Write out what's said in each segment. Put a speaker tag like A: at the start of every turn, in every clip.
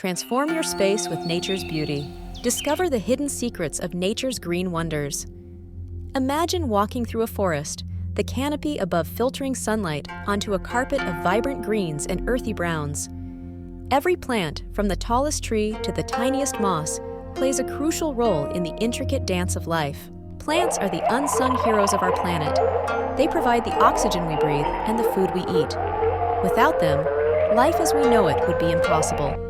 A: Transform your space with nature's beauty. Discover the hidden secrets of nature's green wonders. Imagine walking through a forest, the canopy above filtering sunlight onto a carpet of vibrant greens and earthy browns. Every plant, from the tallest tree to the tiniest moss, plays a crucial role in the intricate dance of life. Plants are the unsung heroes of our planet. They provide the oxygen we breathe and the food we eat. Without them, life as we know it would be impossible.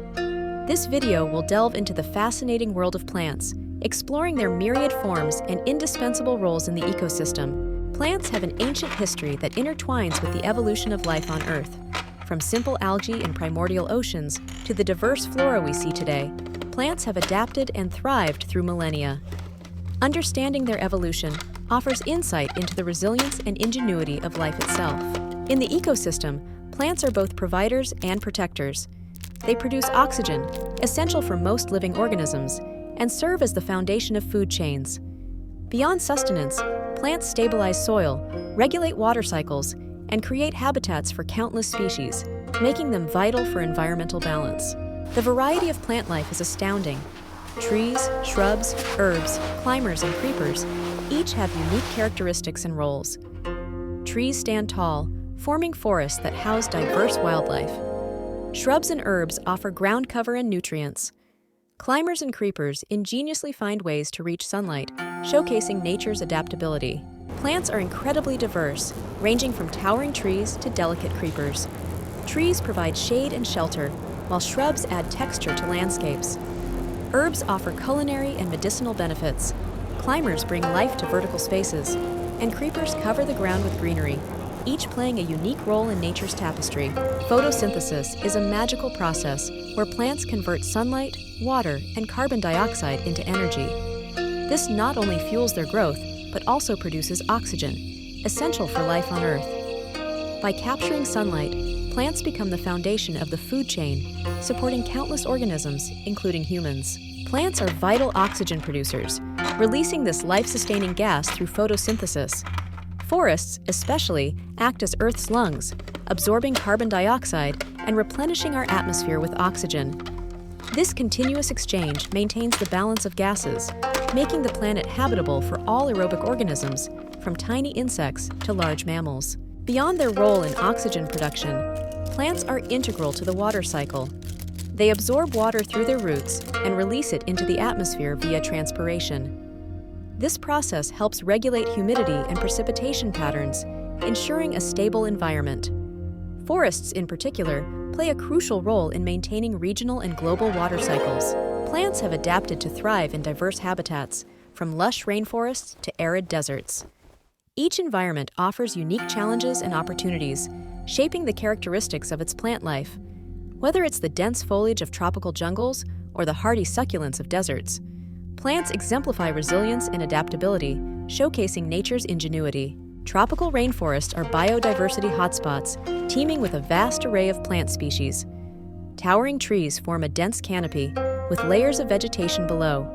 A: This video will delve into the fascinating world of plants, exploring their myriad forms and indispensable roles in the ecosystem. Plants have an ancient history that intertwines with the evolution of life on Earth. From simple algae in primordial oceans to the diverse flora we see today, plants have adapted and thrived through millennia. Understanding their evolution offers insight into the resilience and ingenuity of life itself. In the ecosystem, plants are both providers and protectors. They produce oxygen, essential for most living organisms, and serve as the foundation of food chains. Beyond sustenance, plants stabilize soil, regulate water cycles, and create habitats for countless species, making them vital for environmental balance. The variety of plant life is astounding. Trees, shrubs, herbs, climbers, and creepers each have unique characteristics and roles. Trees stand tall, forming forests that house diverse wildlife. Shrubs and herbs offer ground cover and nutrients. Climbers and creepers ingeniously find ways to reach sunlight, showcasing nature's adaptability. Plants are incredibly diverse, ranging from towering trees to delicate creepers. Trees provide shade and shelter, while shrubs add texture to landscapes. Herbs offer culinary and medicinal benefits. Climbers bring life to vertical spaces, and creepers cover the ground with greenery, each playing a unique role in nature's tapestry. Photosynthesis is a magical process where plants convert sunlight, water, and carbon dioxide into energy. This not only fuels their growth, but also produces oxygen, essential for life on Earth. By capturing sunlight, plants become the foundation of the food chain, supporting countless organisms, including humans. Plants are vital oxygen producers, releasing this life-sustaining gas through photosynthesis. Forests, especially, act as Earth's lungs, absorbing carbon dioxide and replenishing our atmosphere with oxygen. This continuous exchange maintains the balance of gases, making the planet habitable for all aerobic organisms, from tiny insects to large mammals. Beyond their role in oxygen production, plants are integral to the water cycle. They absorb water through their roots and release it into the atmosphere via transpiration. This process helps regulate humidity and precipitation patterns, ensuring a stable environment. Forests, in particular, play a crucial role in maintaining regional and global water cycles. Plants have adapted to thrive in diverse habitats, from lush rainforests to arid deserts. Each environment offers unique challenges and opportunities, shaping the characteristics of its plant life. Whether it's the dense foliage of tropical jungles or the hardy succulents of deserts, plants exemplify resilience and adaptability, showcasing nature's ingenuity. Tropical rainforests are biodiversity hotspots, teeming with a vast array of plant species. Towering trees form a dense canopy, with layers of vegetation below.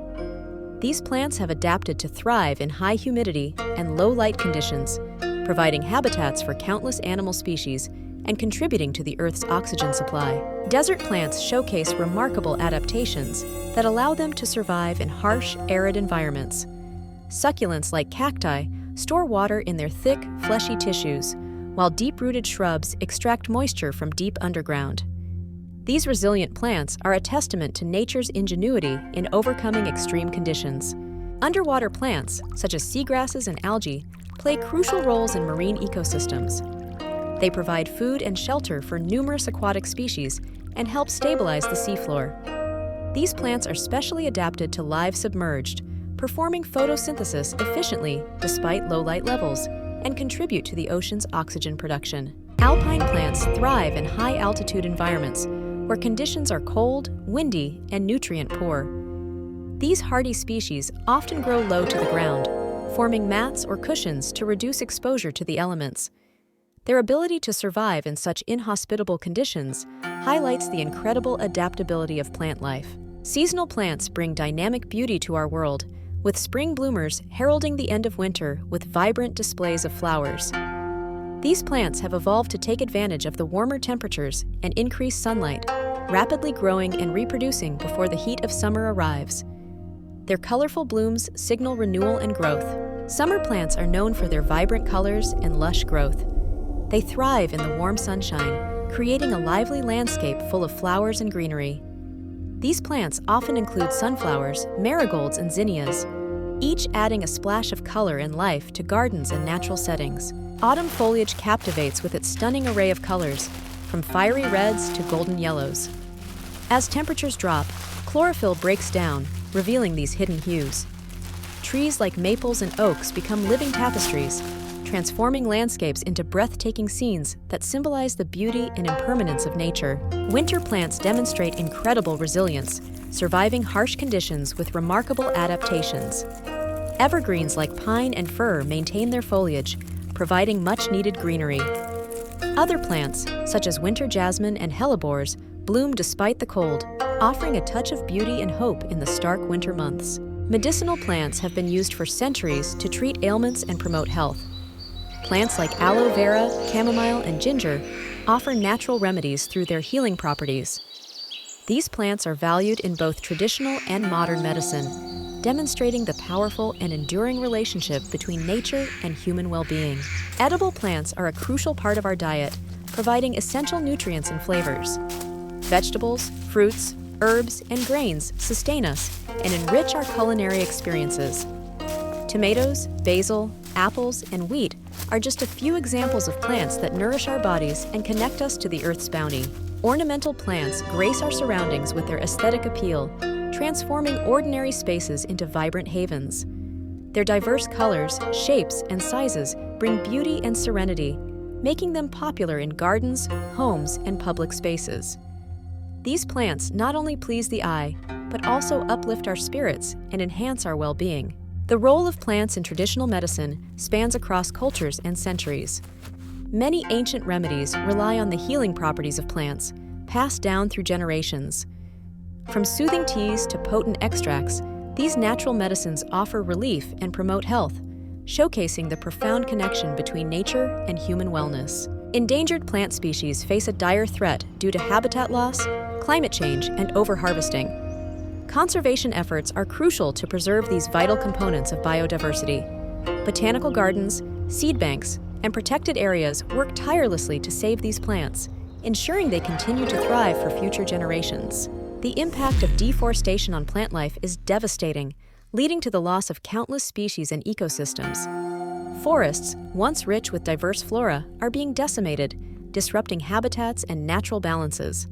A: These plants have adapted to thrive in high humidity and low light conditions, providing habitats for countless animal species and contributing to the Earth's oxygen supply. Desert plants showcase remarkable adaptations that allow them to survive in harsh, arid environments. Succulents like cacti store water in their thick, fleshy tissues, while deep-rooted shrubs extract moisture from deep underground. These resilient plants are a testament to nature's ingenuity in overcoming extreme conditions. Underwater plants, such as seagrasses and algae, play crucial roles in marine ecosystems. They provide food and shelter for numerous aquatic species and help stabilize the seafloor. These plants are specially adapted to live submerged, performing photosynthesis efficiently despite low light levels, and contribute to the ocean's oxygen production. Alpine plants thrive in high-altitude environments where conditions are cold, windy, and nutrient-poor. These hardy species often grow low to the ground, forming mats or cushions to reduce exposure to the elements. Their ability to survive in such inhospitable conditions highlights the incredible adaptability of plant life. Seasonal plants bring dynamic beauty to our world, with spring bloomers heralding the end of winter with vibrant displays of flowers. These plants have evolved to take advantage of the warmer temperatures and increased sunlight, rapidly growing and reproducing before the heat of summer arrives. Their colorful blooms signal renewal and growth. Summer plants are known for their vibrant colors and lush growth. They thrive in the warm sunshine, creating a lively landscape full of flowers and greenery. These plants often include sunflowers, marigolds, and zinnias, each adding a splash of color and life to gardens and natural settings. Autumn foliage captivates with its stunning array of colors, from fiery reds to golden yellows. As temperatures drop, chlorophyll breaks down, revealing these hidden hues. Trees like maples and oaks become living tapestries, transforming landscapes into breathtaking scenes that symbolize the beauty and impermanence of nature. Winter plants demonstrate incredible resilience, surviving harsh conditions with remarkable adaptations. Evergreens like pine and fir maintain their foliage, providing much-needed greenery. Other plants, such as winter jasmine and hellebores, bloom despite the cold, offering a touch of beauty and hope in the stark winter months. Medicinal plants have been used for centuries to treat ailments and promote health. Plants like aloe vera, chamomile, and ginger offer natural remedies through their healing properties. These plants are valued in both traditional and modern medicine, demonstrating the powerful and enduring relationship between nature and human well-being. Edible plants are a crucial part of our diet, providing essential nutrients and flavors. Vegetables, fruits, herbs, and grains sustain us and enrich our culinary experiences. Tomatoes, basil, apples, and wheat are just a few examples of plants that nourish our bodies and connect us to the earth's bounty. Ornamental plants grace our surroundings with their aesthetic appeal, transforming ordinary spaces into vibrant havens. Their diverse colors, shapes, and sizes bring beauty and serenity, making them popular in gardens, homes, and public spaces. These plants not only please the eye, but also uplift our spirits and enhance our well-being. The role of plants in traditional medicine spans across cultures and centuries. Many ancient remedies rely on the healing properties of plants, passed down through generations. From soothing teas to potent extracts, these natural medicines offer relief and promote health, showcasing the profound connection between nature and human wellness. Endangered plant species face a dire threat due to habitat loss, climate change, and overharvesting. Conservation efforts are crucial to preserve these vital components of biodiversity. Botanical gardens, seed banks, and protected areas work tirelessly to save these plants, ensuring they continue to thrive for future generations. The impact of deforestation on plant life is devastating, leading to the loss of countless species and ecosystems. Forests, once rich with diverse flora, are being decimated, disrupting habitats and natural balances.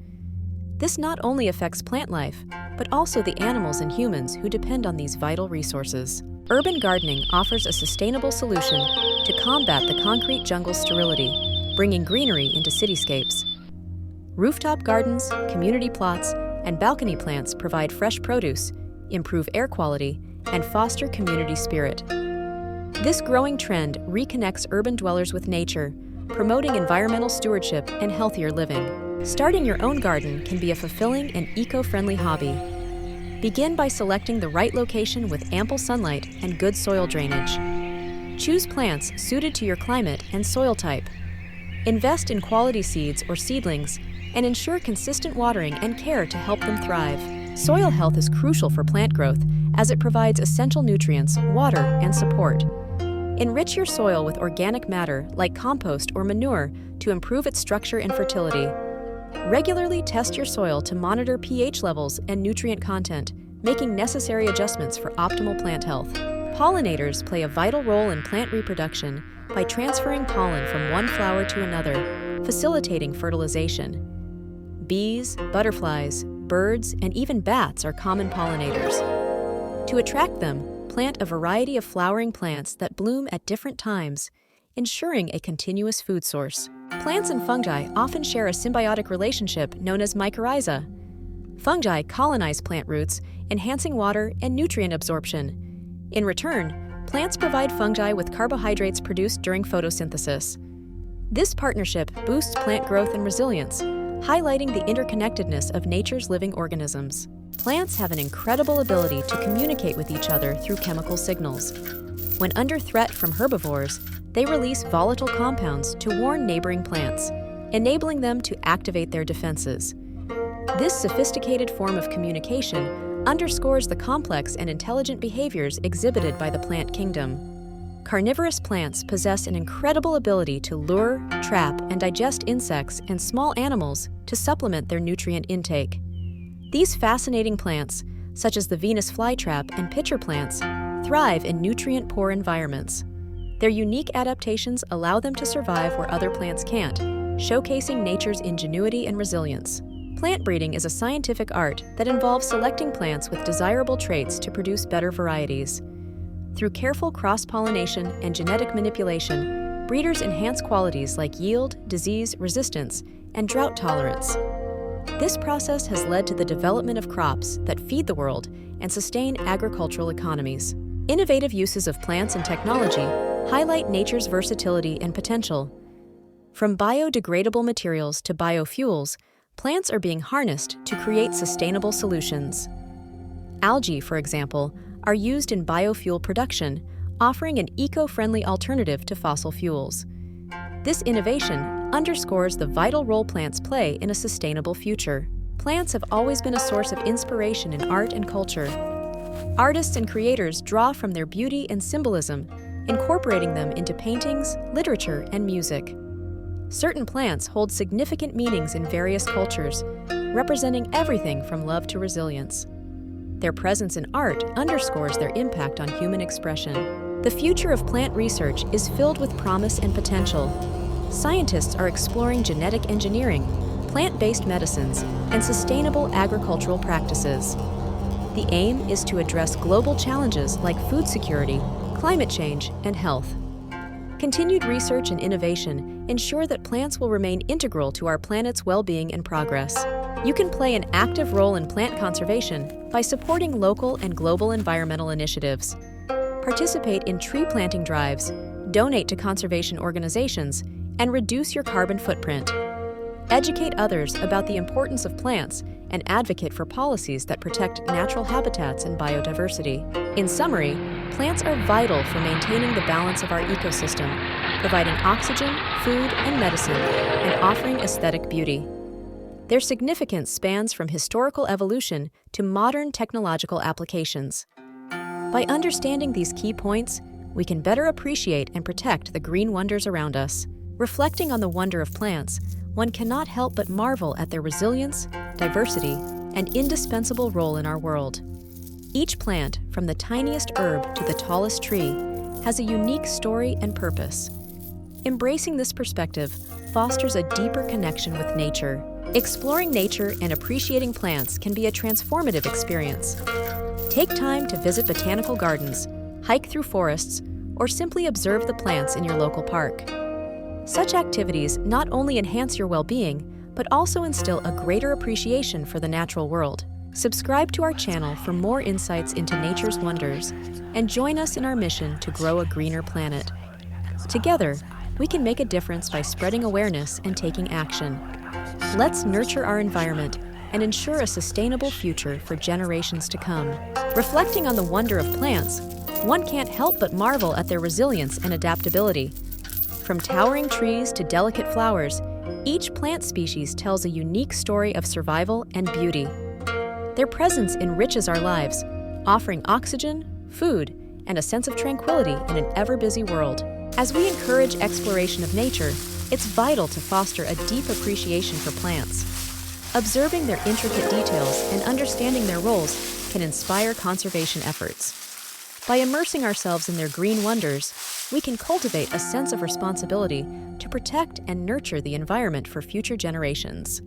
A: This not only affects plant life, but also the animals and humans who depend on these vital resources. Urban gardening offers a sustainable solution to combat the concrete jungle's sterility, bringing greenery into cityscapes. Rooftop gardens, community plots, and balcony plants provide fresh produce, improve air quality, and foster community spirit. This growing trend reconnects urban dwellers with nature, promoting environmental stewardship and healthier living. Starting your own garden can be a fulfilling and eco-friendly hobby. Begin by selecting the right location with ample sunlight and good soil drainage. Choose plants suited to your climate and soil type. Invest in quality seeds or seedlings and ensure consistent watering and care to help them thrive. Soil health is crucial for plant growth as it provides essential nutrients, water, and support. Enrich your soil with organic matter like compost or manure to improve its structure and fertility. Regularly test your soil to monitor pH levels and nutrient content, making necessary adjustments for optimal plant health. Pollinators play a vital role in plant reproduction by transferring pollen from one flower to another, facilitating fertilization. Bees, butterflies, birds, and even bats are common pollinators. To attract them, plant a variety of flowering plants that bloom at different times, ensuring a continuous food source. Plants and fungi often share a symbiotic relationship known as mycorrhiza. Fungi colonize plant roots, enhancing water and nutrient absorption. In return, plants provide fungi with carbohydrates produced during photosynthesis. This partnership boosts plant growth and resilience, highlighting the interconnectedness of nature's living organisms. Plants have an incredible ability to communicate with each other through chemical signals. When under threat from herbivores, they release volatile compounds to warn neighboring plants, enabling them to activate their defenses. This sophisticated form of communication underscores the complex and intelligent behaviors exhibited by the plant kingdom. Carnivorous plants possess an incredible ability to lure, trap, and digest insects and small animals to supplement their nutrient intake. These fascinating plants, such as the Venus flytrap and pitcher plants, thrive in nutrient-poor environments. Their unique adaptations allow them to survive where other plants can't, showcasing nature's ingenuity and resilience. Plant breeding is a scientific art that involves selecting plants with desirable traits to produce better varieties. Through careful cross-pollination and genetic manipulation, breeders enhance qualities like yield, disease resistance, and drought tolerance. This process has led to the development of crops that feed the world and sustain agricultural economies. Innovative uses of plants and technology highlight nature's versatility and potential. From biodegradable materials to biofuels, plants are being harnessed to create sustainable solutions. Algae, for example, are used in biofuel production, offering an eco-friendly alternative to fossil fuels. This innovation underscores the vital role plants play in a sustainable future. Plants have always been a source of inspiration in art and culture. Artists and creators draw from their beauty and symbolism, incorporating them into paintings, literature, and music. Certain plants hold significant meanings in various cultures, representing everything from love to resilience. Their presence in art underscores their impact on human expression. The future of plant research is filled with promise and potential. Scientists are exploring genetic engineering, plant-based medicines, and sustainable agricultural practices. The aim is to address global challenges like food security, climate change, and health. Continued research and innovation ensure that plants will remain integral to our planet's well-being and progress. You can play an active role in plant conservation by supporting local and global environmental initiatives. Participate in tree planting drives, donate to conservation organizations, and reduce your carbon footprint. Educate others about the importance of plants and advocate for policies that protect natural habitats and biodiversity. In summary, plants are vital for maintaining the balance of our ecosystem, providing oxygen, food, and medicine, and offering aesthetic beauty. Their significance spans from historical evolution to modern technological applications. By understanding these key points, we can better appreciate and protect the green wonders around us. Reflecting on the wonder of plants, one cannot help but marvel at their resilience, diversity, and indispensable role in our world. Each plant, from the tiniest herb to the tallest tree, has a unique story and purpose. Embracing this perspective fosters a deeper connection with nature. Exploring nature and appreciating plants can be a transformative experience. Take time to visit botanical gardens, hike through forests, or simply observe the plants in your local park. Such activities not only enhance your well-being, but also instill a greater appreciation for the natural world. Subscribe to our channel for more insights into nature's wonders, and join us in our mission to grow a greener planet. Together, we can make a difference by spreading awareness and taking action. Let's nurture our environment and ensure a sustainable future for generations to come. Reflecting on the wonder of plants, one can't help but marvel at their resilience and adaptability. From towering trees to delicate flowers, each plant species tells a unique story of survival and beauty. Their presence enriches our lives, offering oxygen, food, and a sense of tranquility in an ever-busy world. As we encourage exploration of nature, it's vital to foster a deep appreciation for plants. Observing their intricate details and understanding their roles can inspire conservation efforts. By immersing ourselves in their green wonders, we can cultivate a sense of responsibility to protect and nurture the environment for future generations.